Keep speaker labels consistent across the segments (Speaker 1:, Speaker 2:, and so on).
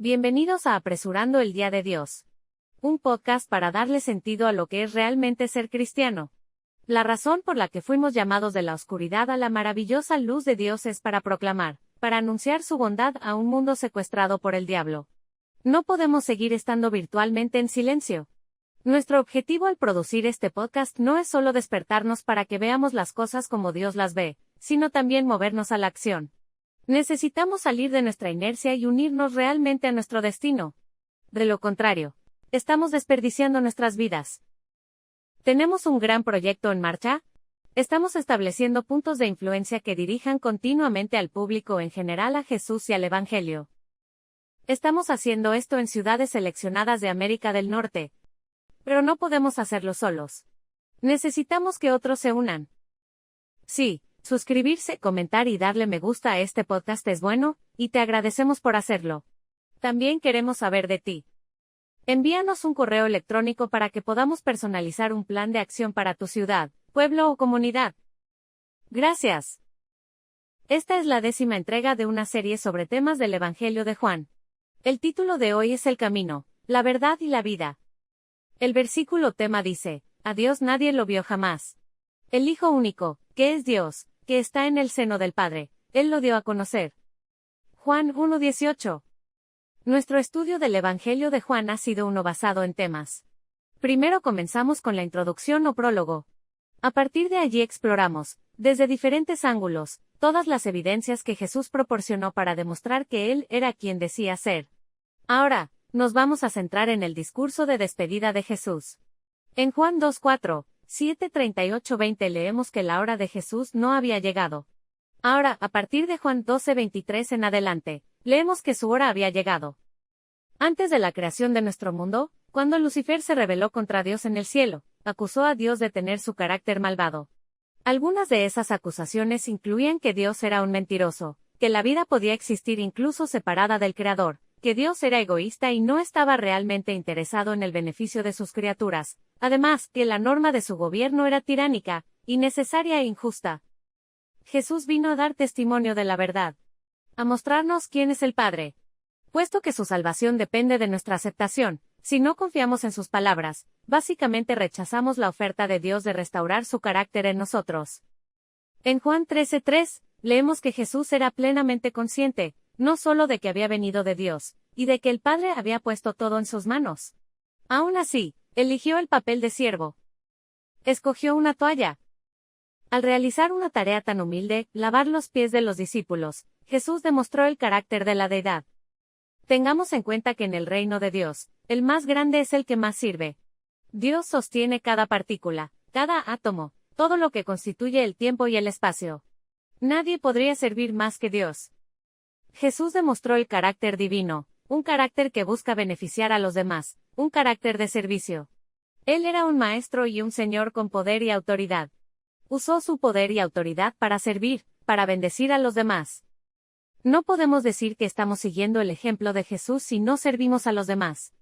Speaker 1: Bienvenidos a Apresurando el Día de Dios. Un podcast para darle sentido a lo que es realmente ser cristiano. La razón por la que fuimos llamados de la oscuridad a la maravillosa luz de Dios es para proclamar, para anunciar su bondad a un mundo secuestrado por el diablo. No podemos seguir estando virtualmente en silencio. Nuestro objetivo al producir este podcast no es solo despertarnos para que veamos las cosas como Dios las ve, sino también movernos a la acción. Necesitamos salir de nuestra inercia y unirnos realmente a nuestro destino. De lo contrario, estamos desperdiciando nuestras vidas. ¿Tenemos un gran proyecto en marcha? Estamos estableciendo puntos de influencia que dirijan continuamente al público en general a Jesús y al Evangelio. Estamos haciendo esto en ciudades seleccionadas de América del Norte. Pero no podemos hacerlo solos. Necesitamos que otros se unan. Sí. Suscribirse, comentar y darle me gusta a este podcast es bueno, y te agradecemos por hacerlo. También queremos saber de ti. Envíanos un correo electrónico para que podamos personalizar un plan de acción para tu ciudad, pueblo o comunidad. Gracias. Esta es la 10ª entrega de una serie sobre temas del Evangelio de Juan. El título de hoy es El camino, la verdad y la vida. El versículo tema dice, a Dios nadie lo vio jamás. El Hijo único, que es Dios, que está en el seno del Padre, Él lo dio a conocer. Juan 1:18. Nuestro estudio del Evangelio de Juan ha sido uno basado en temas. Primero comenzamos con la introducción o prólogo. A partir de allí exploramos, desde diferentes ángulos, todas las evidencias que Jesús proporcionó para demostrar que Él era quien decía ser. Ahora, nos vamos a centrar en el discurso de despedida de Jesús. En Juan 2:4, 7:38-20 leemos que la hora de Jesús no había llegado. Ahora, a partir de Juan 12:23 en adelante, leemos que su hora había llegado. Antes de la creación de nuestro mundo, cuando Lucifer se rebeló contra Dios en el cielo, acusó a Dios de tener su carácter malvado. Algunas de esas acusaciones incluían que Dios era un mentiroso, que la vida podía existir incluso separada del Creador, que Dios era egoísta y no estaba realmente interesado en el beneficio de sus criaturas, además, que la norma de su gobierno era tiránica, innecesaria e injusta. Jesús vino a dar testimonio de la verdad, a mostrarnos quién es el Padre. Puesto que su salvación depende de nuestra aceptación, si no confiamos en sus palabras, básicamente rechazamos la oferta de Dios de restaurar su carácter en nosotros. En Juan 13:3, leemos que Jesús era plenamente consciente, no solo de que había venido de Dios, y de que el Padre había puesto todo en sus manos. Aún así, eligió el papel de siervo. Escogió una toalla. Al realizar una tarea tan humilde, lavar los pies de los discípulos, Jesús demostró el carácter de la deidad. Tengamos en cuenta que en el reino de Dios, el más grande es el que más sirve. Dios sostiene cada partícula, cada átomo, todo lo que constituye el tiempo y el espacio. Nadie podría servir más que Dios. Jesús demostró el carácter divino, un carácter que busca beneficiar a los demás, un carácter de servicio. Él era un maestro y un señor con poder y autoridad. Usó su poder y autoridad para servir, para bendecir a los demás. No podemos decir que estamos siguiendo el ejemplo de Jesús si no servimos a los demás.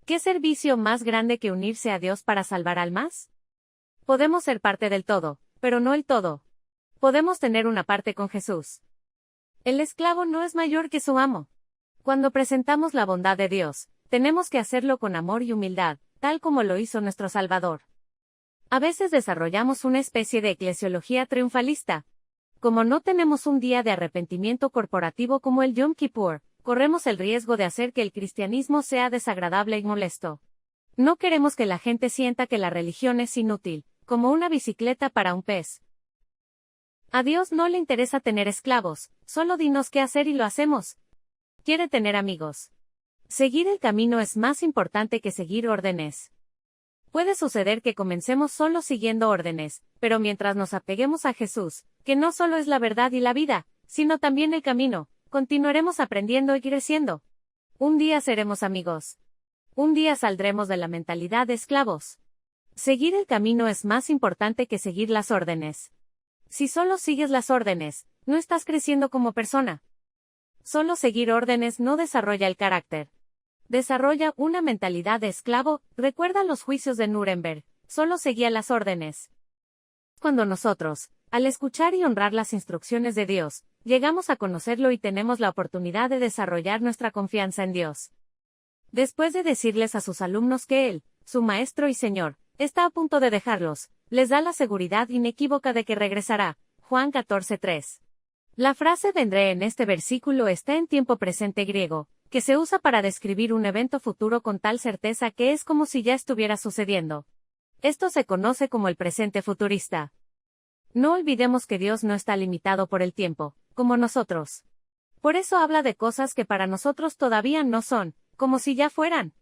Speaker 1: ¿Qué servicio más grande que unirse a Dios para salvar almas? Podemos ser parte del todo, pero no el todo. Podemos tener una parte con Jesús. El esclavo no es mayor que su amo. Cuando presentamos la bondad de Dios, tenemos que hacerlo con amor y humildad, tal como lo hizo nuestro Salvador. A veces desarrollamos una especie de eclesiología triunfalista. Como no tenemos un día de arrepentimiento corporativo como el Yom Kippur, corremos el riesgo de hacer que el cristianismo sea desagradable y molesto. No queremos que la gente sienta que la religión es inútil, como una bicicleta para un pez. A Dios no le interesa tener esclavos, solo dinos qué hacer y lo hacemos. Quiere tener amigos. Seguir el camino es más importante que seguir órdenes. Puede suceder que comencemos solo siguiendo órdenes, pero mientras nos apeguemos a Jesús, que no solo es la verdad y la vida, sino también el camino, continuaremos aprendiendo y creciendo. Un día seremos amigos. Un día saldremos de la mentalidad de esclavos. Seguir el camino es más importante que seguir las órdenes. Si solo sigues las órdenes, no estás creciendo como persona. Solo seguir órdenes no desarrolla el carácter. Desarrolla una mentalidad de esclavo. Recuerda los juicios de Nuremberg, solo seguía las órdenes. Cuando nosotros, Al escuchar y honrar las instrucciones de Dios, llegamos a conocerlo y tenemos la oportunidad de desarrollar nuestra confianza en Dios. Después de decirles a sus alumnos que Él, su Maestro y Señor, está a punto de dejarlos, les da la seguridad inequívoca de que regresará. Juan 14:3. La frase vendré en este versículo está en tiempo presente griego, que se usa para describir un evento futuro con tal certeza que es como si ya estuviera sucediendo. Esto se conoce como el presente futurista. No olvidemos que Dios no está limitado por el tiempo, como nosotros. Por eso habla de cosas que para nosotros todavía no son, como si ya fueran.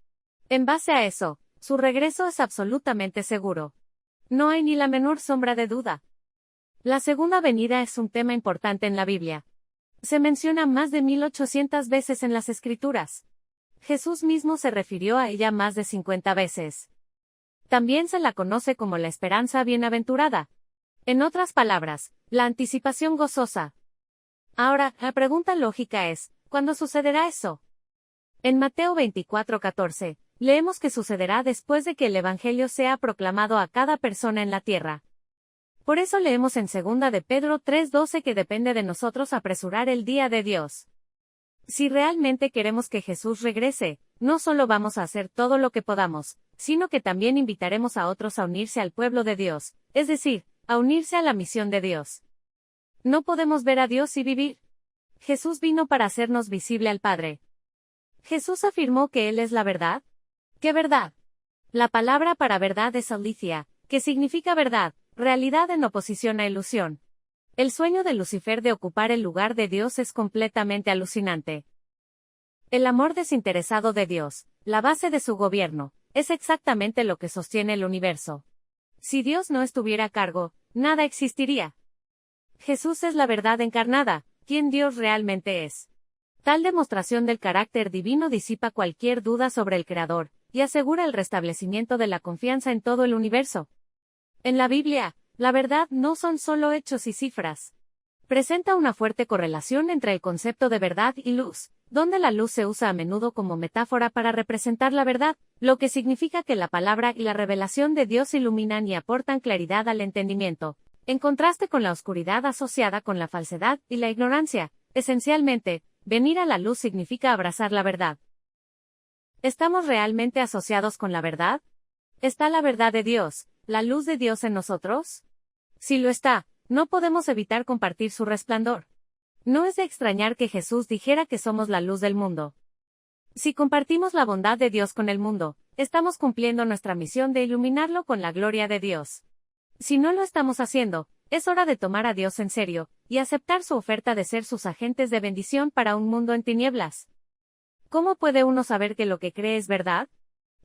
Speaker 1: En base a eso, su regreso es absolutamente seguro. No hay ni la menor sombra de duda. La segunda venida es un tema importante en la Biblia. Se menciona más de 1800 veces en las Escrituras. Jesús mismo se refirió a ella más de 50 veces. También se la conoce como la esperanza bienaventurada. En otras palabras, la anticipación gozosa. Ahora, la pregunta lógica es, ¿cuándo sucederá eso? En Mateo 24:14, leemos que sucederá después de que el Evangelio sea proclamado a cada persona en la tierra. Por eso leemos en 2 de Pedro 3:12 que depende de nosotros apresurar el día de Dios. Si realmente queremos que Jesús regrese, no solo vamos a hacer todo lo que podamos, sino que también invitaremos a otros a unirse al pueblo de Dios, es decir, a unirse a la misión de Dios. No podemos ver a Dios y vivir. Jesús vino para hacernos visible al Padre. Jesús afirmó que Él es la verdad. ¿Qué verdad? La palabra para verdad es aletheia, que significa verdad, realidad en oposición a ilusión. El sueño de Lucifer de ocupar el lugar de Dios es completamente alucinante. El amor desinteresado de Dios, la base de su gobierno, es exactamente lo que sostiene el universo. Si Dios no estuviera a cargo, nada existiría. Jesús es la verdad encarnada, quien Dios realmente es. Tal demostración del carácter divino disipa cualquier duda sobre el Creador, y asegura el restablecimiento de la confianza en todo el universo. En la Biblia, la verdad no son solo hechos y cifras. Presenta una fuerte correlación entre el concepto de verdad y luz, donde la luz se usa a menudo como metáfora para representar la verdad, lo que significa que la palabra y la revelación de Dios iluminan y aportan claridad al entendimiento, en contraste con la oscuridad asociada con la falsedad y la ignorancia. Esencialmente, venir a la luz significa abrazar la verdad. ¿Estamos realmente asociados con la verdad? ¿Está la verdad de Dios, la luz de Dios en nosotros? Si lo está, no podemos evitar compartir su resplandor. No es de extrañar que Jesús dijera que somos la luz del mundo. Si compartimos la bondad de Dios con el mundo, estamos cumpliendo nuestra misión de iluminarlo con la gloria de Dios. Si no lo estamos haciendo, es hora de tomar a Dios en serio, y aceptar su oferta de ser sus agentes de bendición para un mundo en tinieblas. ¿Cómo puede uno saber que lo que cree es verdad?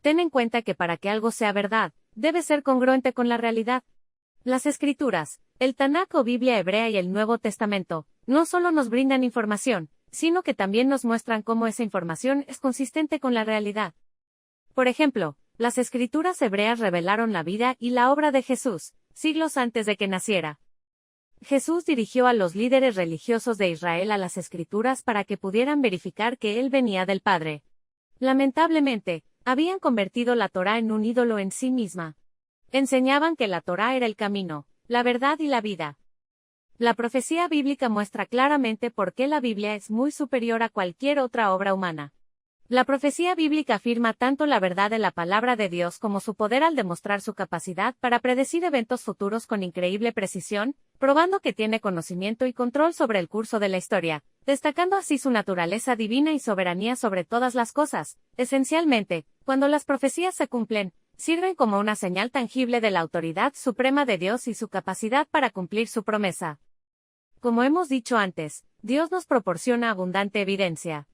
Speaker 1: Ten en cuenta que para que algo sea verdad, debe ser congruente con la realidad. Las Escrituras, el Tanaj o Biblia hebrea y el Nuevo Testamento, no solo nos brindan información, sino que también nos muestran cómo esa información es consistente con la realidad. Por ejemplo, las Escrituras hebreas revelaron la vida y la obra de Jesús, siglos antes de que naciera. Jesús dirigió a los líderes religiosos de Israel a las Escrituras para que pudieran verificar que Él venía del Padre. Lamentablemente, habían convertido la Torá en un ídolo en sí misma. Enseñaban que la Torá era el camino, la verdad y la vida. La profecía bíblica muestra claramente por qué la Biblia es muy superior a cualquier otra obra humana. La profecía bíblica afirma tanto la verdad de la palabra de Dios como su poder al demostrar su capacidad para predecir eventos futuros con increíble precisión, probando que tiene conocimiento y control sobre el curso de la historia, destacando así su naturaleza divina y soberanía sobre todas las cosas. Esencialmente, cuando las profecías se cumplen, sirven como una señal tangible de la autoridad suprema de Dios y su capacidad para cumplir su promesa. Como hemos dicho antes, Dios nos proporciona abundante evidencia.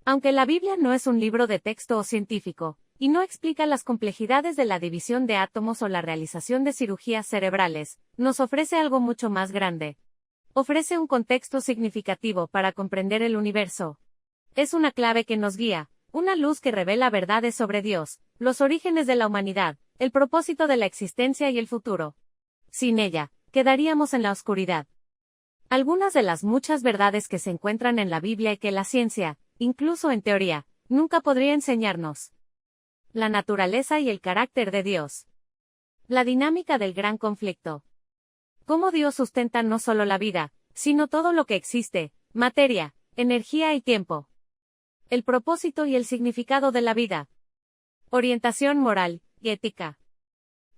Speaker 1: Aunque la Biblia no es un libro de texto o científico, y no explica las complejidades de la división de átomos o la realización de cirugías cerebrales, nos ofrece algo mucho más grande. Ofrece un contexto significativo para comprender el universo. Es una clave que nos guía, una luz que revela verdades sobre Dios, los orígenes de la humanidad, el propósito de la existencia y el futuro. Sin ella, quedaríamos en la oscuridad. Algunas de las muchas verdades que se encuentran en la Biblia y que la ciencia, incluso en teoría, nunca podría enseñarnos. La naturaleza y el carácter de Dios. La dinámica del gran conflicto. Cómo Dios sustenta no solo la vida, sino todo lo que existe, materia, energía y tiempo. El propósito y el significado de la vida. Orientación moral y ética.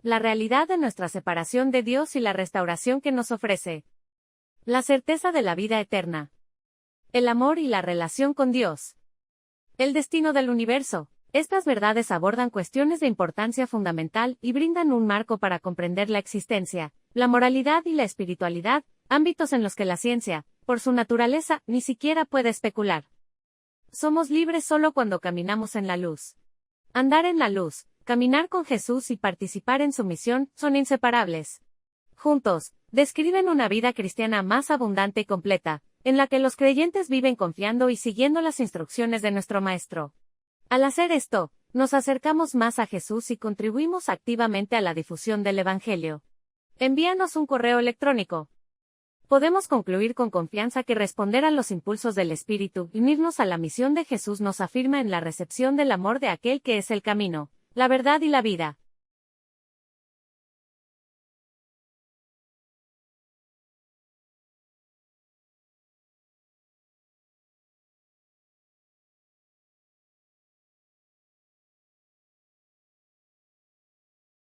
Speaker 1: La realidad de nuestra separación de Dios y la restauración que nos ofrece. La certeza de la vida eterna. El amor y la relación con Dios. El destino del universo. Estas verdades abordan cuestiones de importancia fundamental y brindan un marco para comprender la existencia, la moralidad y la espiritualidad, ámbitos en los que la ciencia, por su naturaleza, ni siquiera puede especular. Somos libres solo cuando caminamos en la luz. Andar en la luz, caminar con Jesús y participar en su misión son inseparables. Juntos, describen una vida cristiana más abundante y completa, en la que los creyentes viven confiando y siguiendo las instrucciones de nuestro Maestro. Al hacer esto, nos acercamos más a Jesús y contribuimos activamente a la difusión del Evangelio. Envíanos un correo electrónico. Podemos concluir con confianza que responder a los impulsos del Espíritu y unirnos a la misión de Jesús nos afirma en la recepción del amor de aquel que es el camino, la verdad y la vida.